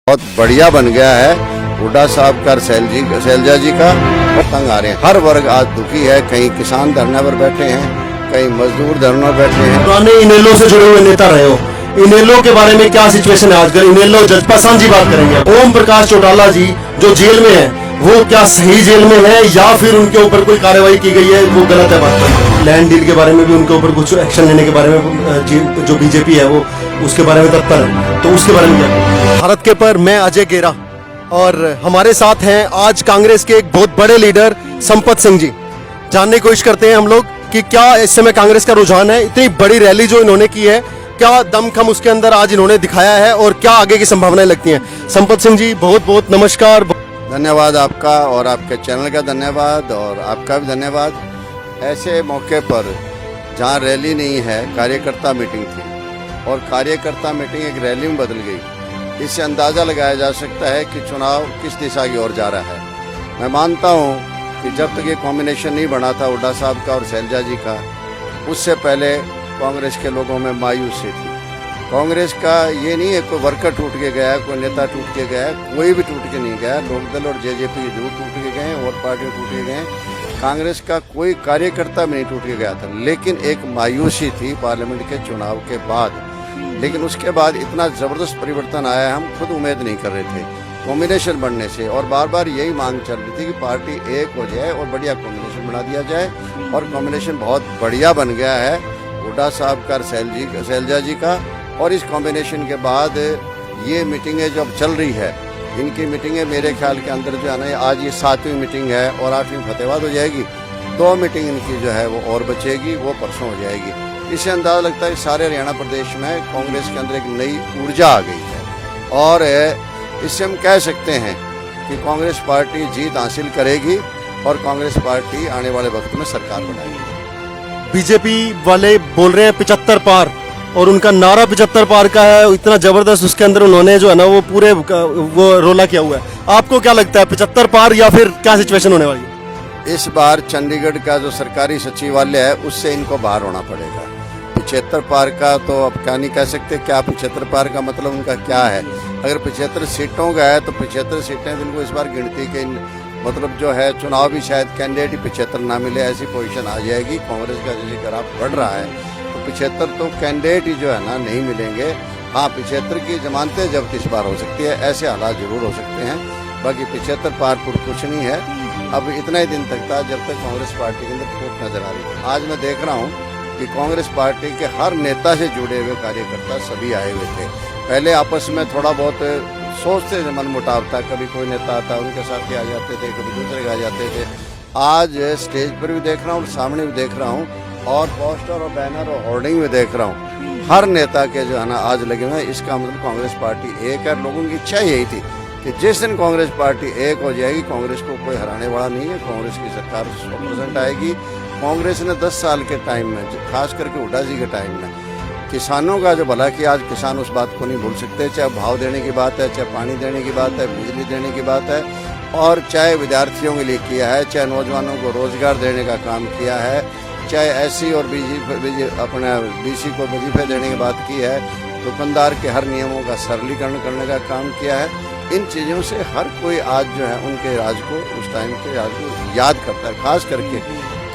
बहुत बढ़िया बन गया है। हुड्डा साहब का शैलजा जी का तंग आ रहे हैं। हर वर्ग आज दुखी है। कहीं किसान धरने पर बैठे हैं, कहीं मजदूर धरने पर बैठे हैं। पुराने इनेलो से जुड़े हुए नेता रहे हो, इनेलो के बारे में क्या सिचुएशन है आजकल? इनेलो जजपा सांझी जी बात करेंगे। ओम प्रकाश चौटाला जी जो जेल में है, वो क्या सही जेल में है या फिर उनके ऊपर कोई कार्रवाई की गई है वो गलत है? बात लैंड डील के बारे में भी उनके ऊपर कुछ एक्शन लेने के बारे में जो बीजेपी है वो उसके बारे में तत्पर है, तो उसके बारे में क्या? भारत के पर मैं अजय गेरा और हमारे साथ हैं आज कांग्रेस के एक बहुत बड़े लीडर संपत सिंह जी। जानने की कोशिश करते हैं हम लोग कि क्या इस समय कांग्रेस का रुझान है, इतनी बड़ी रैली जो इन्होंने की है, क्या दमखम उसके अंदर आज इन्होंने दिखाया है और क्या आगे की संभावनाएं लगती हैं? संपत सिंह जी बहुत बहुत नमस्कार। धन्यवाद आपका और आपके चैनल का धन्यवाद और आपका भी धन्यवाद। ऐसे मौके पर जहाँ रैली नहीं है, कार्यकर्ता मीटिंग थी और कार्यकर्ता मीटिंग एक रैली में बदल गई। इससे अंदाज़ा लगाया जा सकता है कि चुनाव किस दिशा की ओर जा रहा है। मैं मानता हूँ कि जब तक ये कॉम्बिनेशन नहीं बना था हुड्डा साहब का और शैलजा जी का, उससे पहले कांग्रेस के लोगों में मायूसी थी। कांग्रेस का ये नहीं है कोई वर्कर टूट के गया है, कोई नेता टूट के गया है, कोई भी टूट के नहीं गया। लोकदल और जेजेपी के जरूर टूट के गए और पार्टी टूट के गए। कांग्रेस का कोई कार्यकर्ता भी नहीं टूट के गया था, लेकिन एक मायूसी थी पार्लियामेंट के चुनाव के बाद। लेकिन उसके बाद इतना ज़बरदस्त परिवर्तन आया, हम खुद उम्मीद नहीं कर रहे थे कॉम्बिनेशन बनने से। और बार बार यही मांग चल रही थी कि पार्टी एक हो जाए और बढ़िया कॉम्बिनेशन बना दिया जाए। और कॉम्बिनेशन बहुत बढ़िया बन गया है हुड्डा साहब का शैलजा जी का। और इस कॉम्बिनेशन के बाद ये मीटिंगें जो अब चल रही है, इनकी मीटिंगें मेरे ख्याल के अंदर जो है ना, आज ये 7वीं मीटिंग है और 8वीं फतेहाबाद हो जाएगी। 2 मीटिंग इनकी जो है वो और बचेगी, वो परसों हो जाएगी। इससे अंदाज़ा लगता है कि सारे हरियाणा प्रदेश में कांग्रेस के अंदर एक नई ऊर्जा आ गई है। और इससे हम कह सकते हैं कि कांग्रेस पार्टी जीत हासिल करेगी और कांग्रेस पार्टी आने वाले वक्त में सरकार बनाएगी। बीजेपी वाले बोल रहे हैं 75 पार और उनका नारा 75 पार का है, इतना जबरदस्त उसके अंदर उन्होंने जो है ना वो पूरे वो रोला किया हुआ है। आपको क्या लगता है 75 पार या फिर क्या सिचुएशन होने वाली है? इस बार चंडीगढ़ का जो सरकारी सचिवालय है उससे इनको बाहर होना पड़ेगा। 75 पार का तो अब क्या नहीं कह सकते। क्या 75 पार का मतलब उनका क्या है? अगर 75 सीटों का है तो 75 सीटें इनको इस बार गिनती के मतलब जो है चुनाव भी शायद कैंडिडेट ही 75 ना मिले, ऐसी पोजीशन आ जाएगी। कांग्रेस का जैसे ग्राफ बढ़ रहा है तो 75 तो कैंडिडेट ही जो है ना नहीं मिलेंगे। हाँ, 75 की जमानतें जब्त इस बार हो सकती है, ऐसे हालात जरूर हो सकते हैं। बाकी 75 पार पर कुछ नहीं है। अब इतना ही दिन तक था जब तक कांग्रेस पार्टी के अंदर फूट नजर आ रही थी। आज मैं देख रहा हूँ कि कांग्रेस पार्टी के हर नेता से जुड़े हुए कार्यकर्ता सभी आए हुए थे। पहले आपस में थोड़ा बहुत सोचते मन मुटाव था, कभी कोई नेता आता उनके साथ ही आ जाते थे, कभी दूसरे के आ जाते थे। आज स्टेज पर भी देख रहा हूँ और सामने भी देख रहा हूँ और पोस्टर और बैनर और होर्डिंग भी देख रहा हूँ। हर नेता के जो है ना आज लगे हुए हैं। इसका मतलब कांग्रेस पार्टी एक है। लोगों की इच्छा यही थी कि जिस दिन कांग्रेस पार्टी एक हो जाएगी, कांग्रेस को कोई हराने वाला नहीं है। कांग्रेस की सरकार 100% आएगी। कांग्रेस ने 10 साल के टाइम में, खास करके हुड्डा जी के टाइम में, किसानों का जो भला किया, आज किसान उस बात को नहीं भूल सकते। चाहे भाव देने की बात है, चाहे पानी देने की बात है, बिजली देने की बात है, और चाहे विद्यार्थियों के लिए किया है, चाहे नौजवानों को रोजगार देने का काम किया है, चाहे एससी और बीसी को वजीफे देने की बात की है, दुकानदार के हर नियमों का सरलीकरण करने का काम किया है। इन चीज़ों से हर कोई आज जो है उनके राज को, उस टाइम के राज को याद करता है। खास करके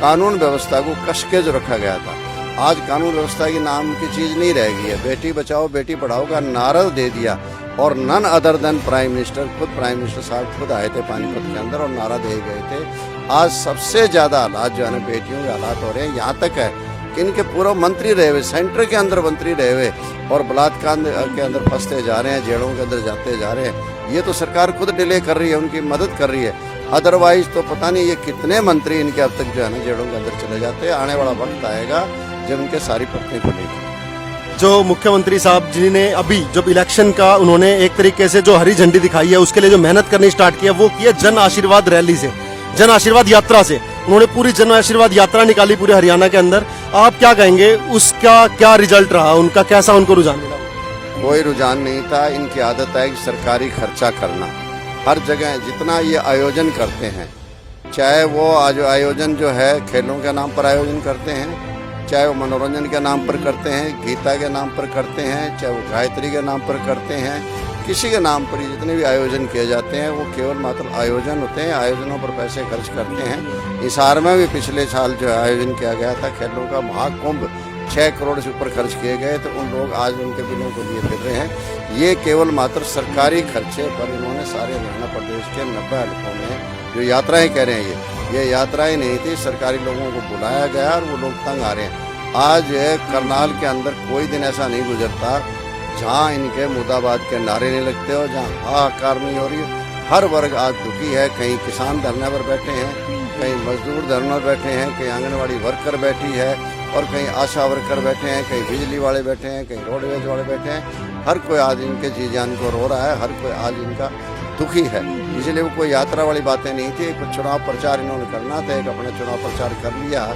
कानून व्यवस्था को कस के जो रखा गया था, आज कानून व्यवस्था की नाम की चीज़ नहीं रह गई है। बेटी बचाओ बेटी पढ़ाओ का नारा दे दिया और none other than prime minister, खुद प्राइम मिनिस्टर साहब खुद आए थे पानीपत के अंदर और नारा दे गए थे। आज सबसे ज़्यादा हालात जो है ना बेटियों के हालात हो रहे हैं। यहाँ तक है कि इनके पूर्व मंत्री रहे हुए, सेंटर के अंदर मंत्री रहे हुए और बलात्कार के अंदर फंसते जा रहे हैं, जेलों के अंदर जाते जा रहे हैं। ये तो सरकार खुद डिले कर रही है, उनकी मदद कर रही है। अदरवाइज तो पता नहीं ये कितने मंत्री इनके अब तक जो है ना जेलों के अंदर चले जाते हैं। आने वाला वक्त आएगा जब उनके सारी पत्नी खुलेगी। जो मुख्यमंत्री साहब जी ने अभी जब इलेक्शन का उन्होंने एक तरीके से जो हरी झंडी दिखाई है, उसके लिए जो मेहनत करनी स्टार्ट किया वो किया जन आशीर्वाद रैली से, जन आशीर्वाद यात्रा से। उन्होंने पूरी जन आशीर्वाद यात्रा निकाली पूरे हरियाणा के अंदर। आप क्या कहेंगे, उसका क्या रिजल्ट रहा, उनका कैसा उनको रुझान मिला? कोई रुझान नहीं था। इनकी आदत है कि सरकारी खर्चा करना। हर जगह जितना ये आयोजन करते हैं, चाहे वो आयोजन जो है खेलों के नाम पर आयोजन करते हैं, चाहे वो मनोरंजन के नाम पर करते हैं, गीता के नाम पर करते हैं, चाहे वो गायत्री के नाम पर करते हैं, किसी के नाम पर ही जितने भी आयोजन किए जाते हैं वो केवल मात्र आयोजन होते हैं, आयोजनों पर पैसे खर्च करते हैं। हिसार में भी पिछले साल जो आयोजन किया गया था खेलों का महाकुंभ, 6 करोड़ से ऊपर खर्च किए गए, तो उन लोग आज उनके बिलों को लिए फिर रहे हैं। ये केवल मात्र सरकारी खर्चे पर इन्होंने सारे हरियाणा प्रदेश के 90 हल्कों में जो यात्राएं कह रहे हैं, ये यात्राएं नहीं थी, सरकारी लोगों को बुलाया गया और वो लोग तंग आ रहे हैं। आज करनाल के अंदर कोई दिन ऐसा नहीं गुजरता जहाँ इनके मुर्दाबाद के नारे नहीं लगते हो, जहाँ हाहाकार नहीं हो रही। हर वर्ग आज दुखी है, कहीं किसान धरने पर बैठे हैं, कहीं मजदूर धरने पर बैठे हैं, कहीं आंगनवाड़ी वर्कर बैठी है और कहीं आशा वर्कर बैठे हैं, कहीं बिजली वाले बैठे हैं, कहीं रोडवेज वाले बैठे हैं। हर कोई आज इनके जी जान को रो रहा है, हर कोई आज इनका दुखी है। इसलिए वो कोई यात्रा वाली बातें नहीं थी, एक चुनाव प्रचार इन्होंने करना था, एक अपना चुनाव प्रचार कर लिया।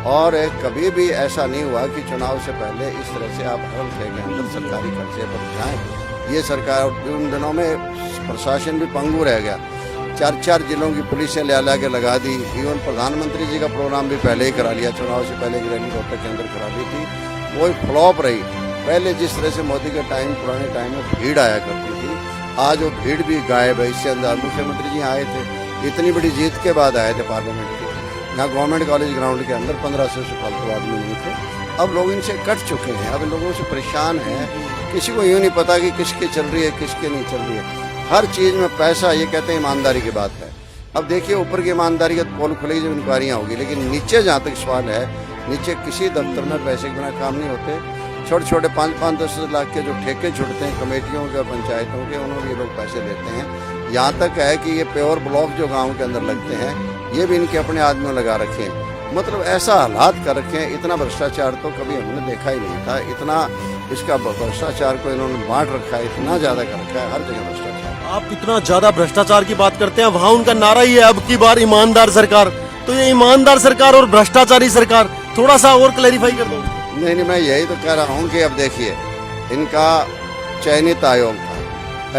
और कभी भी ऐसा नहीं हुआ कि चुनाव से पहले इस तरह से आप हर थे के अंदर सरकारी खर्चे पर जाएं। ये सरकार उन दिनों में प्रशासन भी पंगु रह गया, 4 जिलों की पुलिसें ले के लगा दी। इवन प्रधानमंत्री जी का प्रोग्राम भी पहले ही करा लिया, चुनाव से पहले की रैली रोहतक के अंदर करा ली थी, वो फ्लॉप रही। पहले जिस तरह से मोदी के टाइम, पुराने टाइम में भीड़ आया करती थी, आज वो भीड़ भी गायब है। इससे अंदर मुख्यमंत्री जी आए थे, इतनी बड़ी जीत के बाद आए थे पार्लियामेंट की, यहाँ गवर्नमेंट कॉलेज ग्राउंड के अंदर 1500 से फालतू आदमी नहीं थे। अब लोग इनसे कट चुके हैं, अब लोगों से परेशान हैं, किसी को यूँ नहीं पता कि किसकी चल रही है किसकी नहीं चल रही है। हर चीज़ में पैसा, ये कहते हैं ईमानदारी की बात है। अब देखिए ऊपर की ईमानदारी का पोल खुलेगी जब इंक्वायरियाँ होगी, लेकिन नीचे जहाँ तक सवाल है, नीचे किसी दफ्तर में पैसे के बिना काम नहीं होते। छोटे छोटे 5-5, 10 लाख के जो ठेके छुटते हैं कमेटियों के, पंचायतों के, उन्होंने ये लोग पैसे लेते हैं। यहाँ तक है कि ये प्योर ब्लॉक जो गाँव के अंदर लगते हैं, ये भी इनके अपने आदमियों लगा रखे हैं। मतलब ऐसा हालात कर रखे हैं, इतना भ्रष्टाचार तो कभी हमने देखा ही नहीं था। इतना इसका भ्रष्टाचार को इन्होंने बांट रखा है, इतना ज़्यादा कर रखा है, हर जगह भ्रष्टाचार। आप इतना ज्यादा भ्रष्टाचार की बात करते हैं, वहाँ उनका नारा ही है अब की बार ईमानदार सरकार। तो ये ईमानदार सरकार और भ्रष्टाचारी सरकार, थोड़ा सा और क्लैरिफाई कर दो। नहीं, मैं यही तो कह रहा हूँ कि अब देखिए, इनका चयनित आयोग था,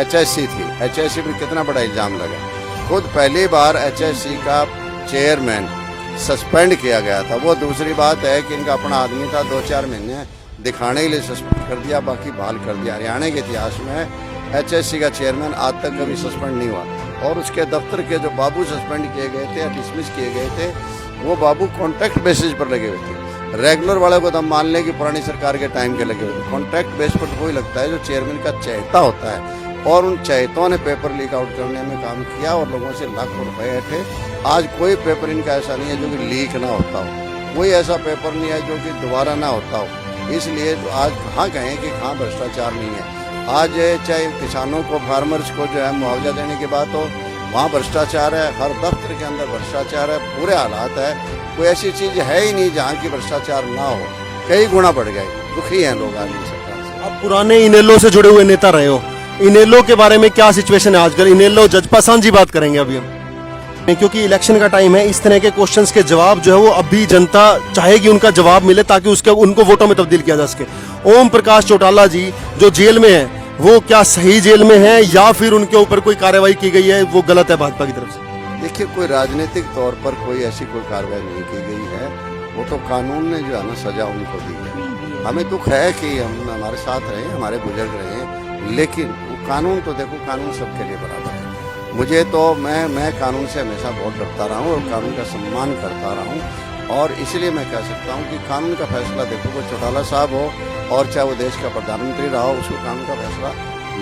HSC थी, HSC पर कितना बड़ा इल्ज़ाम लगा। खुद पहली बार HSC का चेयरमैन सस्पेंड किया गया था। वो दूसरी बात है कि इनका अपना आदमी था, 2-4 महीने दिखाने के लिए सस्पेंड कर दिया, बाकी बहाल कर दिया। हरियाणा के इतिहास में HSC का चेयरमैन आज तक कभी सस्पेंड नहीं हुआ। और उसके दफ्तर के जो बाबू सस्पेंड किए गए थे या डिसमिस किए गए थे, वो बाबू कॉन्ट्रैक्ट बेसिस पर लगे हुए थे। रेगुलर वाले को तो हम मान लें कि पुरानी सरकार के टाइम के लगे हुए थे। कॉन्ट्रैक्ट बेस पर तो वही लगता है जो चेयरमैन का चहेता होता है, और उन चहेतों ने पेपर लीक आउट करने में काम किया और लोगों से लाखों रुपए थे। आज कोई पेपर इनका ऐसा नहीं है जो कि लीक ना होता हो, कोई ऐसा पेपर नहीं है जो कि दोबारा ना होता हो। इसलिए आज कहाँ कहें कि कहाँ भ्रष्टाचार नहीं है। आज चाहे किसानों को, फार्मर्स को जो है मुआवजा देने की बात हो, वहाँ भ्रष्टाचार है, हर दफ्तर के अंदर भ्रष्टाचार है, पूरे हालात है। कोई ऐसी चीज़ है ही नहीं जहाँ की भ्रष्टाचार ना हो, कई गुना बढ़ गए। दुखी हैं लोग आज सरकार से। आप पुराने इनेलो से जुड़े हुए नेता रहे हो, इनेलो के बारे में क्या सिचुएशन है आजकल? इनेलो जजपा सांझी बात करेंगे अभी हम, क्योंकि इलेक्शन का टाइम है। इस तरह के क्वेश्चंस के जवाब जो है वो अभी जनता चाहेगी उनका जवाब मिले, ताकि उसके उनको वोटों में तब्दील किया जा सके। ओम प्रकाश चौटाला जी जो जेल में है, वो क्या सही जेल में है या फिर उनके ऊपर कोई कार्रवाई की गई है, वो गलत है भाजपा की तरफ से? देखिए, कोई राजनीतिक तौर पर कोई ऐसी कोई कार्रवाई नहीं की गई है। वो तो कानून ने जो है ना सजा उनको दी है। हमें दुख है कि हम हमारे साथ रहे, हमारे बुजुर्ग रहे, लेकिन कानून तो देखो, कानून सबके लिए बराबर है। मुझे तो मैं कानून से हमेशा बहुत डरता रहा हूँ और कानून का सम्मान करता रहा हूँ। और इसलिए मैं कह सकता हूँ कि कानून का फैसला देखो, वो चौटाला साहब हो और चाहे वो देश का प्रधानमंत्री रहा हो, उसको कानून का फैसला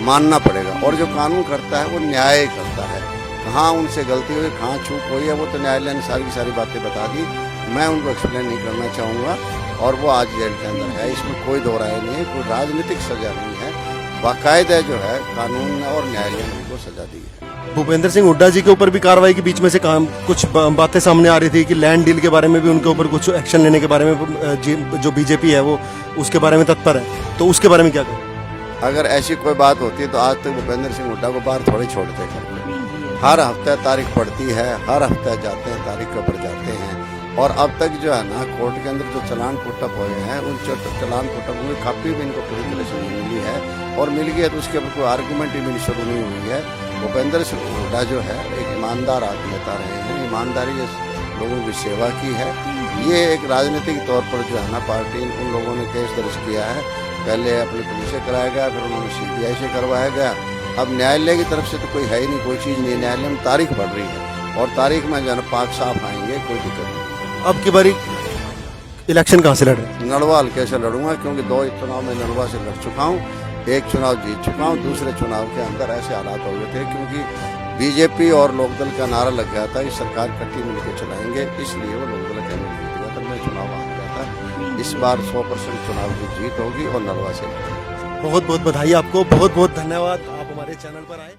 मानना पड़ेगा। और जो कानून करता है वो न्याय करता है। कहाँ उनसे गलती हुई, कहाँ चूक हुई है, वो तो न्यायालय ने सारी की सारी बातें बता दी। मैं उनको एक्सप्लेन नहीं करना चाहूँगा। और वो आज जेल के अंदर है, इसमें कोई दो राय नहीं है, कोई राजनीतिक सजा नहीं है। बाकायदा जो है कानून ने और न्यायालय ने उनको सजा दी है। भूपेंद्र सिंह हुड्डा जी के ऊपर भी कार्रवाई के बीच में से काम कुछ बातें सामने आ रही थी कि लैंड डील के बारे में भी उनके ऊपर कुछ एक्शन लेने के बारे में जो बीजेपी है वो उसके बारे में तत्पर है, तो उसके बारे में क्या करें? अगर ऐसी कोई बात होती है तो आज तक भूपेंद्र सिंह हुड्डा को बाहर थोड़े छोड़ते करते। हर हफ्ते तारीख पड़ती है, हर हफ्ते जाते हैं, तारीख के ऊपर जाते हैं। और अब तक जो है ना कोर्ट के अंदर जो चलान पुटअप हुए हैं, उन चलान पुटअप हुए कापी भी इनको पूरी तरह से नहीं मिली है, और मिल गई है तो उसके ऊपर कोई आर्गूमेंट ही मिली शुरू नहीं हुई है। भूपेंद्र सिंह हुड्डा जो है एक ईमानदार आदमी नेता रहे हैं, ईमानदारी से लोगों की सेवा की है। ये एक राजनीतिक तौर पर जो है ना पार्टी, उन लोगों ने केस दर्ज किया है। पहले अपनी पुलिस से कराया गया, फिर उन्होंने CBI से करवाया गया, अब न्यायालय की तरफ से तो कोई है ही नहीं, कोई चीज़ नहीं, न्यायालय में तारीख बढ़ रही है और तारीख में जन पाक साफ आएंगे, कोई दिक्कत नहीं। अब की बारी इलेक्शन कहाँ से लड़ रहे हैं? नड़वा हल्के से लड़ूंगा, क्योंकि 2 चुनाव में नड़वा से लड़ चुका हूँ, एक चुनाव जीत चुका हूँ। दूसरे चुनाव के अंदर ऐसे हालात हो गए थे क्योंकि बीजेपी और लोकदल का नारा लग गया था कि सरकार कट्टी मिलकर चलाएंगे, इसलिए वो लोकदल का नहीं जीत गया था, मैं चुनाव हार गया था। इस बार 100% चुनाव की जीत होगी और नड़वा से। बहुत बहुत बधाई आपको, बहुत बहुत धन्यवाद, आप हमारे चैनल पर आए।